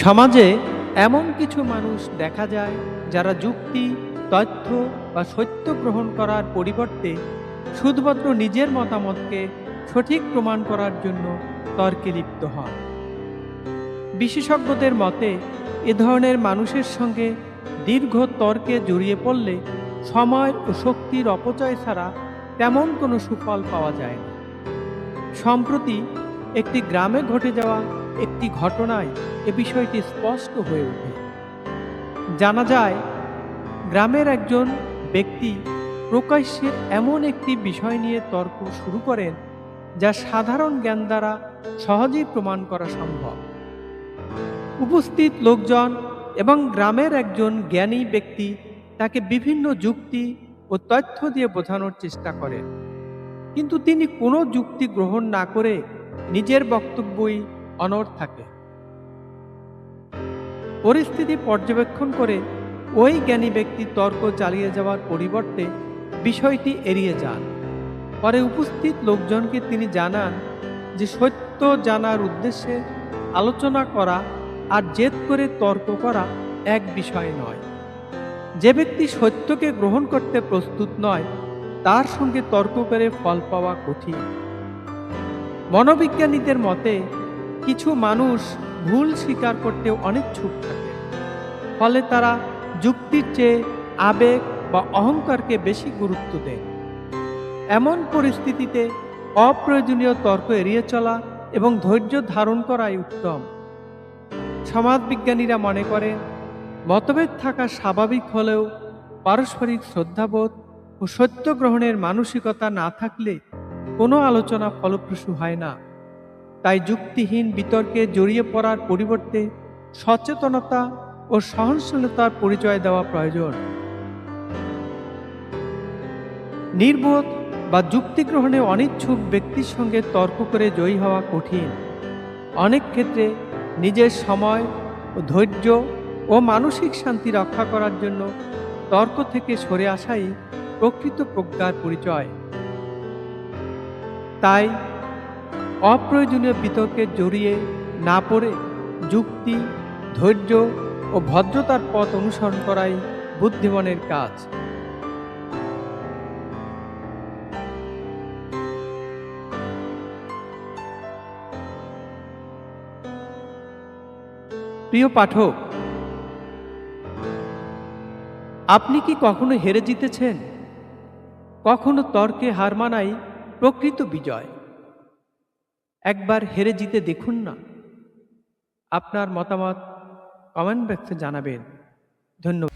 সমাজে এমন কিছু মানুষ দেখা যায় যারা যুক্তি, তথ্য বা সত্য গ্রহণ করার পরিবর্তে শুধুমাত্র নিজের মতামতকে সঠিক প্রমাণ করার জন্য তর্কে লিপ্ত হন। বিশেষজ্ঞদের মতে এ ধরনের মানুষের সঙ্গে দীর্ঘ তর্কে জড়িয়ে পড়লে সময় ও শক্তির অপচয় ছাড়া তেমন কোনো সুফল পাওয়া যায় না। সম্প্রতি একটি গ্রামে ঘটে যাওয়া একটি ঘটনায় এ বিষয়টি স্পষ্ট হয়ে ওঠে। জানা যায়, গ্রামের একজন ব্যক্তি প্রকাশ্যে এমন একটি বিষয় নিয়ে তর্ক শুরু করেন যা সাধারণ জ্ঞান দ্বারা সহজেই প্রমাণ করা সম্ভব। উপস্থিত লোকজন এবং গ্রামের একজন জ্ঞানী ব্যক্তি তাকে বিভিন্ন যুক্তি ও তথ্য দিয়ে বোঝানোর চেষ্টা করেন, কিন্তু তিনি কোনো যুক্তি গ্রহণ না করে নিজের বক্তব্যই অনড় থাকে। পরিস্থিতি পর্যবেক্ষণ করে ওই জ্ঞানী ব্যক্তি তর্ক চালিয়ে যাওয়ার পরিবর্তে বিষয়টি এড়িয়ে যান। পরে উপস্থিত লোকজনকে তিনি জানান যে সত্য জানার উদ্দেশ্যে আলোচনা করা আর জেদ করে তর্ক করা এক বিষয় নয়। যে ব্যক্তি সত্যকে গ্রহণ করতে প্রস্তুত নয় তার সঙ্গে তর্ক করে ফল পাওয়া কঠিন। মনোবিজ্ঞানীদের মতে কিছু মানুষ ভুল স্বীকার করতে অনিচ্ছুক থাকে, ফলে তারা যুক্তির চেয়ে আবেগ বা অহংকারকে বেশি গুরুত্ব দেয়। এমন পরিস্থিতিতে অপ্রয়োজনীয় তর্ক এড়িয়ে চলা এবং ধৈর্য ধারণ করাই উত্তম। সমাজবিজ্ঞানীরা মনে করেন, মতভেদ থাকা স্বাভাবিক হলেও পারস্পরিক শ্রদ্ধাবোধ ও সত্য গ্রহণের মানসিকতা না থাকলে কোনো আলোচনা ফলপ্রসূ হয় না। তাই যুক্তিহীন বিতর্কে জড়িয়ে পড়ার পরিবর্তে সচেতনতা ও সহনশীলতার পরিচয় দেওয়া প্রয়োজন। নির্বোধ বা যুক্তি গ্রহণে অনিচ্ছুক ব্যক্তির সঙ্গে তর্ক করে জয়ী হওয়া কঠিন। অনেক ক্ষেত্রে নিজের সময় ও ধৈর্য ও মানসিক শান্তি রক্ষা করার জন্য তর্ক থেকে সরে আসাই প্রকৃত প্রজ্ঞার পরিচয়। তাই অপ্রয়োজনীয় বিতর্কে জড়িয়ে না পড়ে যুক্তি, ধৈর্য ও ভদ্রতার পথ অনুসরণ করাই বুদ্ধিমানের কাজ। প্রিয় পাঠক, আপনি কি কখনো হেরে জিতেছেন? কখনো তর্কে হার মানাই প্রকৃত বিজয়। একবার হেরে জিতে দেখুন না। আপনার মতামত কমেন্ট বক্সে জানাবেন। ধন্যবাদ।